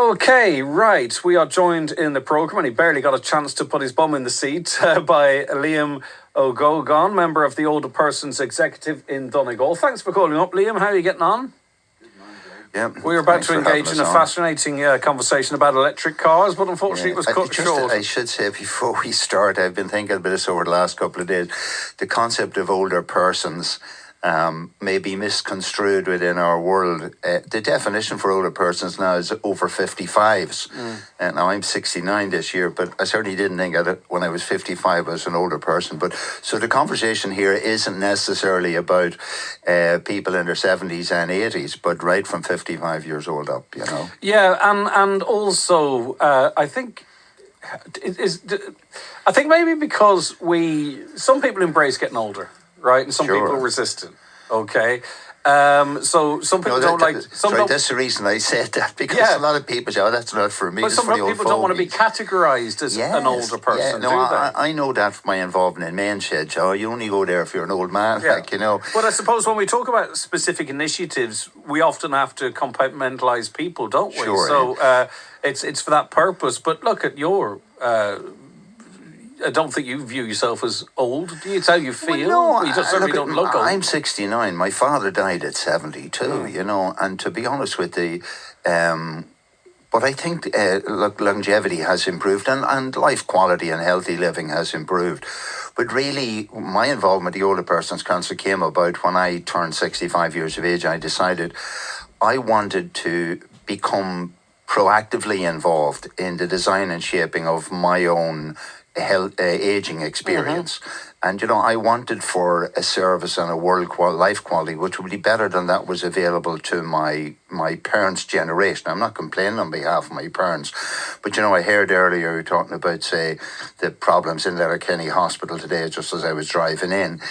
Okay, right. We are joined in the programme, and he barely got a chance to put his bum in the seat, by Liam O'Gogan, member of the Older Persons Executive in Donegal. Thanks for calling up, Liam. How are you getting on? Yeah, we were about to engage in a fascinating conversation about electric cars, but unfortunately it was cut short. I should say before we start, I've been thinking about this over the last couple of days. The concept of older persons may be misconstrued within our world. The definition for older persons now is over 55s. Now I'm 69 this year, but I certainly didn't think that when I was 55 I was an older person. But so the conversation here isn't necessarily about people in their 70s and 80s, but right from 55 years old up, you know. Yeah, and also I think maybe because some people embrace getting older, right, and some people resist it. Okay, so some people don't like. That's the reason I said that, because a lot of people say, "Oh, that's not for me." But some people don't want to be categorised as an older person. Yeah, no, I know that from my involvement in men sheds. Oh, you only go there if you're an old man, like, you know. But I suppose when we talk about specific initiatives, we often have to compartmentalise people, don't we? Sure. So it's for that purpose. But look at your. I don't think you view yourself as old. Do you? It's how you feel? Well, no, you certainly don't look old. I'm 69. My father died at 72, you know, and to be honest with you, but I think longevity has improved, and life quality and healthy living has improved. But really, my involvement in the Older Persons Council came about when I turned 65 years of age. I decided I wanted to become proactively involved in the design and shaping of my own aging experience. And, you know, I wanted for a service and a life quality which would be better than that was available to my parents' generation. I'm not complaining on behalf of my parents, but, you know, I heard earlier you talking about, say, the problems in Letterkenny Hospital today, just as I was driving in.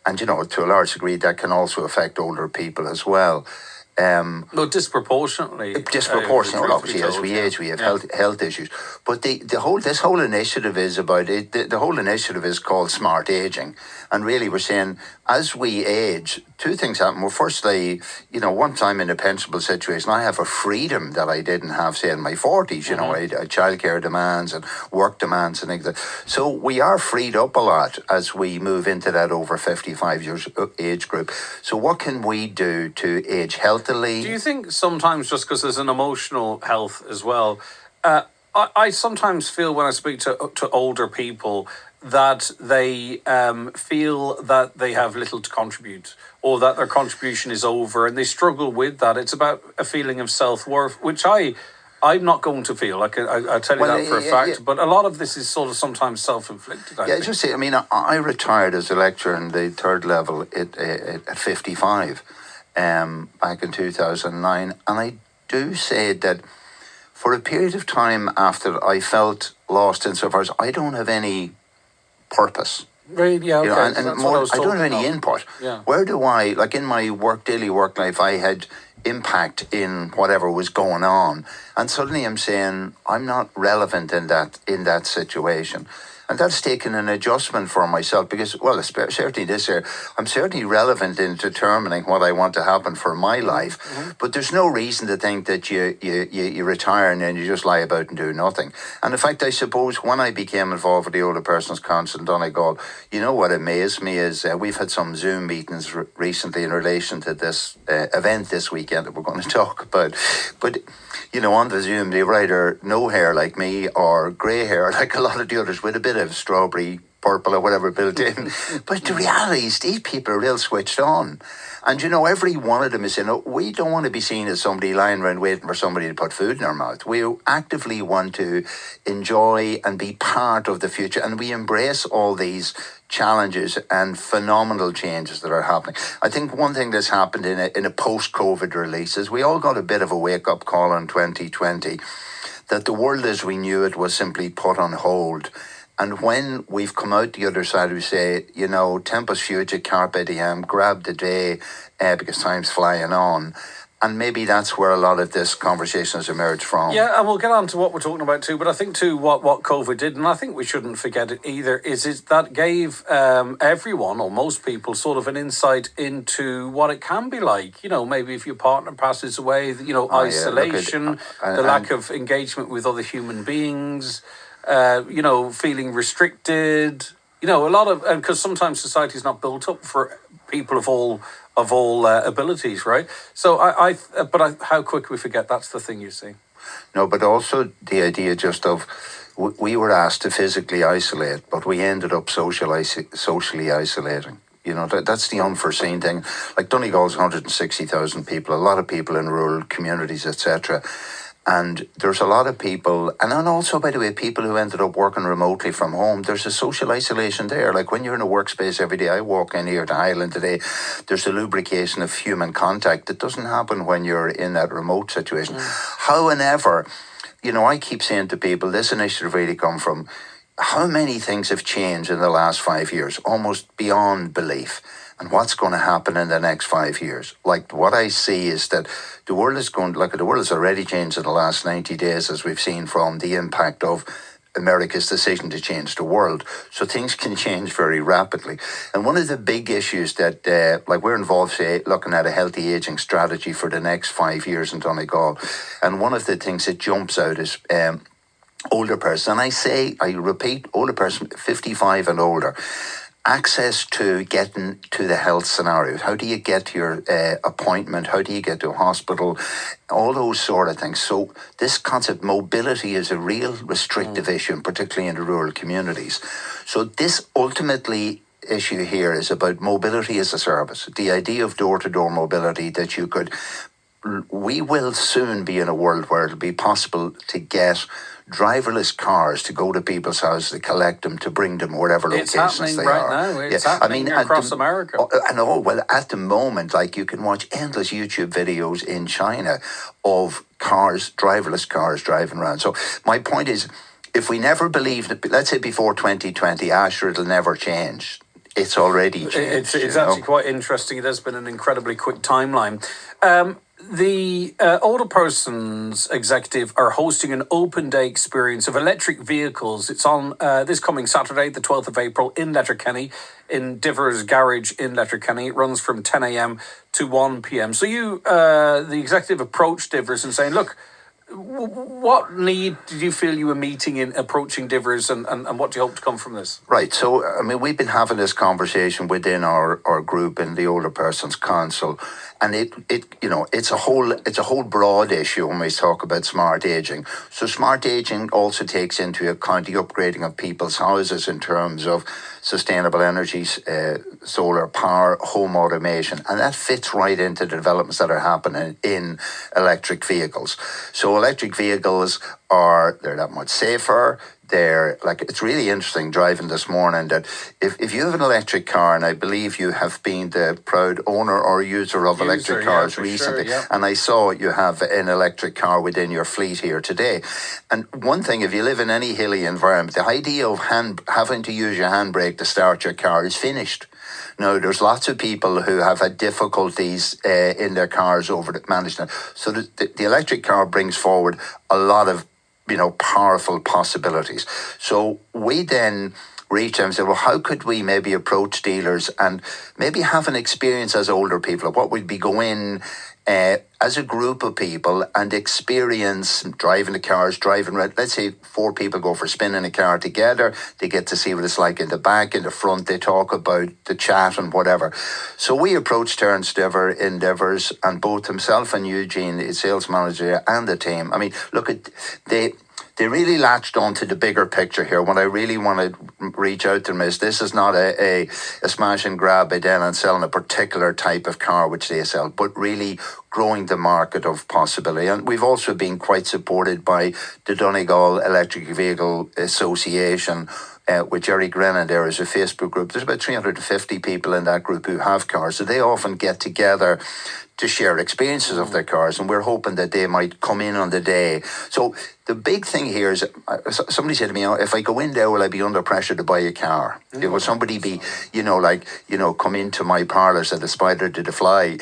And, you know, to a large degree, that can also affect older people as well. No, disproportionately. Obviously, as we age, we have health issues. But this whole initiative is about it. The whole initiative is called Smart Aging, and really we're saying as we age, two things happen. Well, firstly, you know, once I'm in a pensionable situation, I have a freedom that I didn't have, say, in my 40s. You know, I had childcare demands and work demands and things like that. So we are freed up a lot as we move into that over 55 years age group. So what can we do to age healthily? Do you think sometimes, just because there's an emotional health as well, I sometimes feel when I speak to older people that they feel that they have little to contribute, or that their contribution is over, and they struggle with that. It's about a feeling of self-worth, which I'm not going to feel. I'll tell you that for a fact. But a lot of this is sort of sometimes self-inflicted, I think. Just say, I mean, I retired as a lecturer in the third level at 55 back in 2009. And I do say that for a period of time after, I felt lost insofar as I don't have any purpose. Right, yeah, okay. You know, and more, I don't have any input. Yeah. Where do I, like in my daily work life, I had impact in whatever was going on, and suddenly I'm saying I'm not relevant in that situation. And that's taken an adjustment for myself because, well, certainly this year, I'm certainly relevant in determining what I want to happen for my life. But there's no reason to think that you retire and then you just lie about and do nothing. And in fact, I suppose when I became involved with the Older Persons Council in Donegal, you know what amazed me is we've had some Zoom meetings recently in relation to this event this weekend that we're going to talk about. But, you know, on the Zoom, they've either no hair like me or grey hair like a lot of the others with a bit of strawberry purple or whatever built in. But the reality is these people are real switched on. And, you know, every one of them is saying, oh, we don't want to be seen as somebody lying around waiting for somebody to put food in our mouth. We actively want to enjoy and be part of the future. And we embrace all these challenges and phenomenal changes that are happening. I think one thing that's happened in a post-COVID release is we all got a bit of a wake-up call in 2020 that the world as we knew it was simply put on hold. And when we've come out the other side, we say, you know, tempus fugit, carpe diem, grab the day because time's flying on. And maybe that's where a lot of this conversation has emerged from. Yeah, and we'll get on to what we're talking about too. But I think too, what COVID did, and I think we shouldn't forget it either, is that gave everyone or most people sort of an insight into what it can be like. You know, maybe if your partner passes away, you know, isolation, the lack of engagement with other human beings, you know, feeling restricted. You know, a lot of, and because sometimes society is not built up for people of all abilities, right? So how quick we forget that's the thing you see. No, but also the idea just of we were asked to physically isolate, but we ended up socially isolating. You know, that's the unforeseen thing. Like Donegal's 160,000 people, a lot of people in rural communities, etc. And there's a lot of people, and then also, by the way, people who ended up working remotely from home, there's a social isolation there. Like when you're in a workspace every day, I walk in here to Highland today, there's a lubrication of human contact that doesn't happen when you're in that remote situation. However, you know, I keep saying to people, this initiative really come from how many things have changed in the last 5 years, almost beyond belief. And what's going to happen in the next 5 years? Like what I see is that the world is going, like the world has already changed in the last 90 days, as we've seen from the impact of America's decision to change the world. So things can change very rapidly. And one of the big issues that, like we're involved, say, looking at a healthy aging strategy for the next 5 years in Donegal. And one of the things that jumps out is older person. And I repeat, older person, 55 and older. Access to getting to the health scenarios. How do you get to your appointment? How do you get to a hospital? All those sort of things. So this concept, mobility, is a real restrictive issue, particularly in the rural communities. So this ultimately issue here is about mobility as a service. The idea of door-to-door mobility that you could... We will soon be in a world where it'll be possible to get driverless cars to go to people's houses, to collect them, to bring them wherever locations they are. Now. It's happening across America. I know. Well, at the moment, like you can watch endless YouTube videos in China of cars, driverless cars driving around. So my point is, if we never believed it, let's say before 2020, sure, it'll never change. It's already changed. It's actually quite interesting. It has been an incredibly quick timeline. The older persons executive are hosting an open day experience of electric vehicles. It's on this coming Saturday, the 12th of April, in Letterkenny, in Divers Garage in Letterkenny. It runs from 10 a.m. to 1 p.m. So you, the executive, approached Divers and saying, look, what need did you feel you were meeting in approaching Divers, and what do you hope to come from this? Right. So, I mean, we've been having this conversation within our group in the Older Persons Council, and it's a whole broad issue when we talk about smart aging. So smart aging also takes into account the upgrading of people's houses in terms of sustainable energies, solar power, home automation, and that fits right into the developments that are happening in electric vehicles. So electric vehicles they're that much safer. They're like, it's really interesting driving this morning that if you have an electric car, and I believe you have been the proud owner or user of electric cars recently, and I saw you have an electric car within your fleet here today. And one thing, if you live in any hilly environment, the idea of having to use your handbrake to start your car is finished. Now, there's lots of people who have had difficulties in their cars over the management. So the electric car brings forward a lot of powerful possibilities. So we then reached out and said, well, how could we maybe approach dealers and maybe have an experience as older people of what would be going as a group of people and experience driving the cars, driving around. Let's say 4 people go for a spin in a car together. They get to see what it's like in the back, in the front. They talk about the chat and whatever. So we approached Terence Diver in Divers, and both himself and Eugene, the sales manager, and the team. I mean, look at they really latched onto the bigger picture here. What I really want to reach out to them is this is not a smash and grab by then and selling a particular type of car which they sell, but really growing the market of possibility. And we've also been quite supported by the Donegal Electric Vehicle Association, with Jerry Grennan there is a Facebook group. There's about 350 people in that group who have cars. So they often get together to share experiences of their cars, and we're hoping that they might come in on the day. So the big thing here is, somebody said to me, if I go in there, will I be under pressure to buy a car? Will somebody be, come into my parlours and aspire to the fly?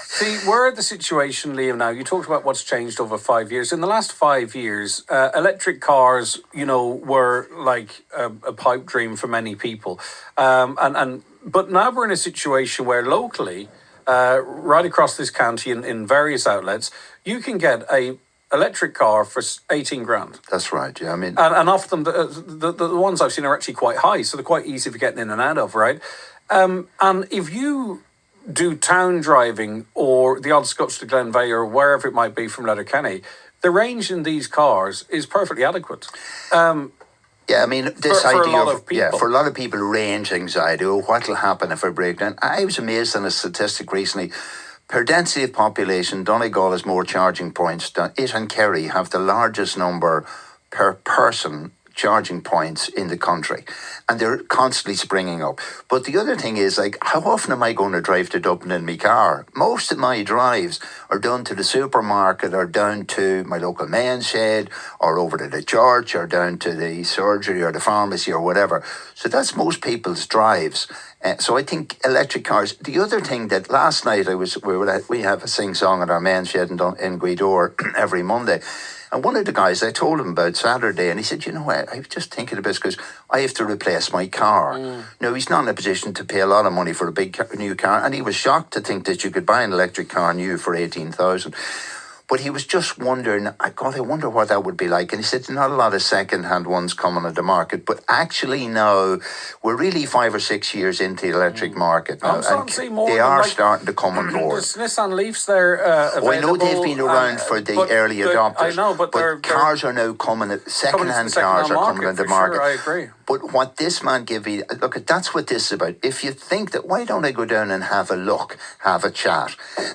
See, we're at the situation, Liam, now. You talked about what's changed over 5 years. In the last 5 years, electric cars, were like a pipe dream for many people. But now we're in a situation where locally, right across this county in various outlets, you can get a electric car for 18 grand. That's right. Yeah, I mean, and often the ones I've seen are actually quite high, so they're quite easy for getting in and out of, right? And if you do town driving or the odd scotch to Glenveigh or wherever it might be from Letterkenny, the range in these cars is perfectly adequate. Yeah, I mean, this for a idea lot of people. for a lot of people, range anxiety. Oh, what'll happen if I break down? I was amazed on a statistic recently. Per density of population, Donegal has more charging points. It and Kerry have the largest number per person charging points in the country, and they're constantly springing up. But the other thing is, like, how often am I going to drive to Dublin in my car? Most of my drives are done to the supermarket, or down to my local man's shed, or over to the church, or down to the surgery or the pharmacy or whatever. So that's most people's drives. So I think electric cars. The other thing that last night we have a sing song at our man's shed in Gweedore every Monday. And one of the guys, I told him about Saturday, and he said, you know what, I was just thinking about this because I have to replace my car. Now, he's not in a position to pay a lot of money for a big new car, and he was shocked to think that you could buy an electric car new for 18,000. But he was just wondering, I wonder what that would be like. And he said, not a lot of second-hand ones coming on the market. But actually now, we're really 5 or 6 years into the electric market now. I'm starting to see more. They are starting to come on board. There's Nissan Leafs there available. Well, I know they've been around for the early adopters. I know, but cars are now coming, second-hand cars are coming on the market. Sure, I agree. But what this man gave me, look, that's what this is about. If you think that, why don't I go down and have a look, have a chat?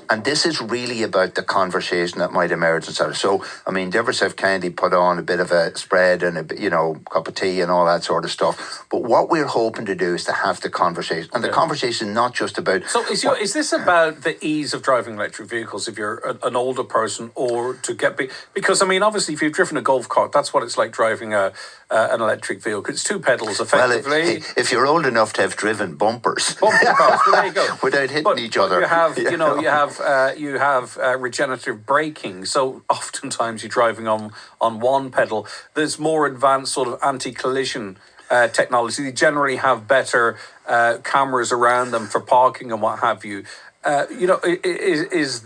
And this is really about the conversation that might emerge and sort. So, I mean, Devers have kindly put on a bit of a spread and a cup of tea and all that sort of stuff. But what we're hoping to do is to have the conversation, and the conversation not just about. So, is this about the ease of driving electric vehicles if you're an older person, or to get because I mean, obviously, if you've driven a golf cart, that's what it's like driving an electric vehicle. It's two pedals effectively. Well, if you're old enough to have driven bumper cars, well, there you go. Without hitting each other, you have you have regenerative braking. So oftentimes you're driving on one pedal. There's more advanced sort of anti-collision technology. They generally have better cameras around them for parking and what have you. Is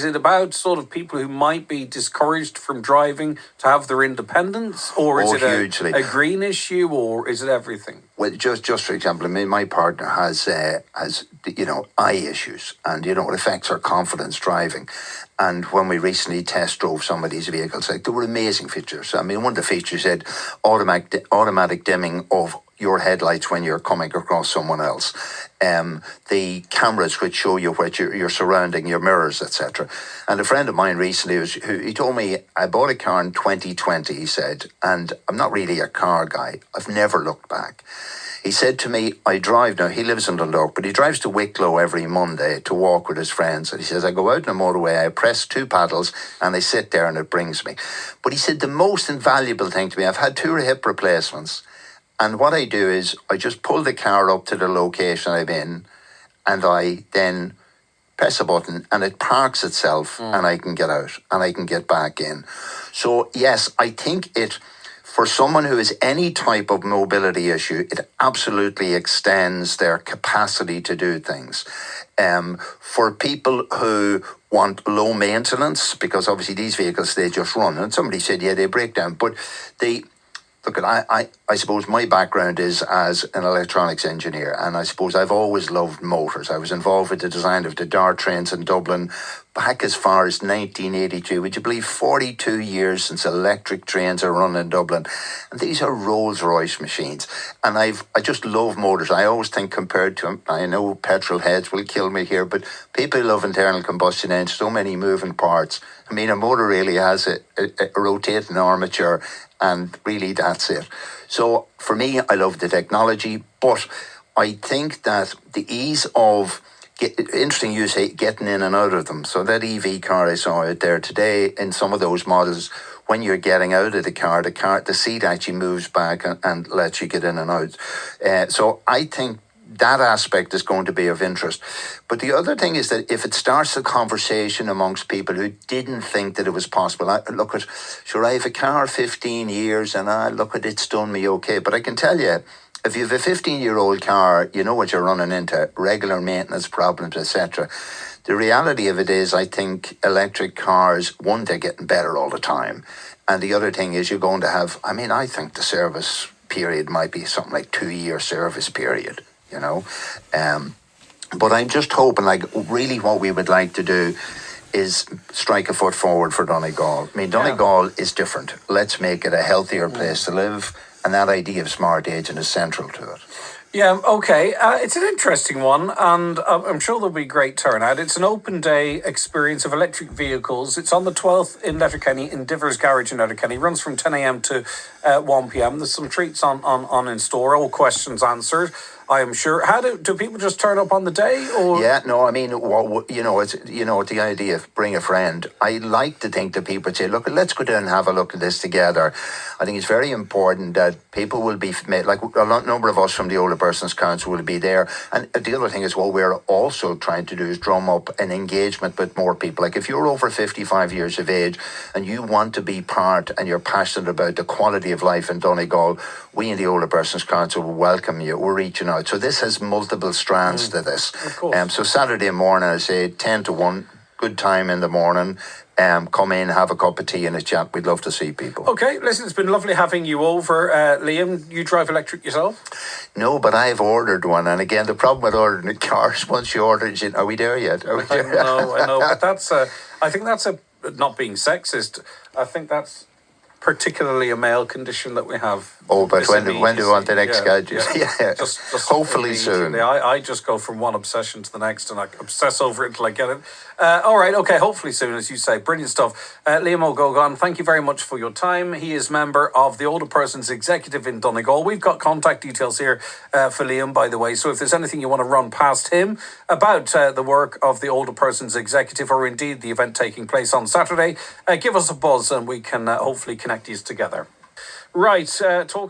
it about sort of people who might be discouraged from driving to have their independence, or is it a green issue, or is it everything? Well, just for example, I mean, my partner has eye issues, and it affects her confidence driving. And when we recently test drove some of these vehicles, like, there were amazing features. I mean, one of the features said automatic dimming of your headlights when you're coming across someone else. The cameras which show you what you're surrounding, your mirrors, etc. And a friend of mine recently, he told me, I bought a car in 2020, he said, and I'm not really a car guy. I've never looked back. He said to me, I drive now, he lives in Dundalk, but he drives to Wicklow every Monday to walk with his friends. And he says, I go out on the motorway, I press two paddles, and I sit there and it brings me. But he said, the most invaluable thing to me, I've had 2 hip replacements. And what I do is I just pull the car up to the location I'm in, and I then press a button and it parks itself, and I can get out and I can get back in. So yes, I think for someone who has any type of mobility issue, it absolutely extends their capacity to do things. For people who want low maintenance, because obviously these vehicles, they just run. And somebody said, yeah, they break down. But look, I suppose my background is as an electronics engineer, and I suppose I've always loved motors. I was involved with the design of the Dart trains in Dublin back as far as 1982. Would you believe 42 years since electric trains are run in Dublin? And these are Rolls-Royce machines. And I just love motors. I always think, compared to, I know petrol heads will kill me here, but people who love internal combustion engines, so many moving parts. I mean, a motor really has a rotating armature, and really that's it. So for me, I love the technology, but I think that the ease of, interesting you say, getting in and out of them. So that EV car I saw out there today, in some of those models, when you're getting out of the car, the seat actually moves back and lets you get in and out. So I think that aspect is going to be of interest. But the other thing is that if it starts a conversation amongst people who didn't think that it was possible, look at, sure, I have a car 15 years and I look at it's done me okay. But I can tell you, if you have a 15-year-old car, you know what you're running into, regular maintenance problems, etc. The reality of it is, I think electric cars, one, they're getting better all the time. And the other thing is you're going to have, I think the service period might be something like 2-year service period, you know. But I'm just hoping, like, really what we would like to do is strike a foot forward for Donegal. Donegal is different. Let's make it a healthier place to live. And that idea of smart aging is central to it. Yeah, okay. It's an interesting one, and I'm sure there'll be great turnout. It's an open day experience of electric vehicles. It's on the 12th in Letterkenny, in Divers Garage in Letterkenny. It runs from 10 a.m. to 1 p.m. There's some treats on in store, all questions answered, I am sure. How do people just turn up on the day? Or yeah, no, it's the idea of bring a friend. I like to think that people say, look, let's go down and have a look at this together. I think it's very important that people will be made, like a number of us from the Older Persons Council will be there. And the other thing is, what we're also trying to do is drum up an engagement with more people. Like if you're over 55 years of age and you want to be part and you're passionate about the quality of life in Donegal, we in the Older Persons Council will welcome you. We're reaching out. So this has multiple strands to this. Of course. So Saturday morning, I say 10 to 1, good time in the morning. Come in, have a cup of tea and a chat. We'd love to see people. Okay, listen, it's been lovely having you over. Liam, you drive electric yourself? No, but I've ordered one. And again, the problem with ordering a car is once you order it, are we there yet? Are we there? I know. But I think that's not being sexist. I think that's particularly a male condition that we have. Oh, but when do we want the next schedule? Yeah. Just hopefully soon. I just go from one obsession to the next and I obsess over it until I get it. All right, okay, hopefully soon, as you say. Brilliant stuff. Liam O'Gogan, thank you very much for your time. He is member of the Older Persons Executive in Donegal. We've got contact details here for Liam, by the way, so if there's anything you want to run past him about the work of the Older Persons Executive or indeed the event taking place on Saturday, give us a buzz and we can hopefully connect you together. Right, talk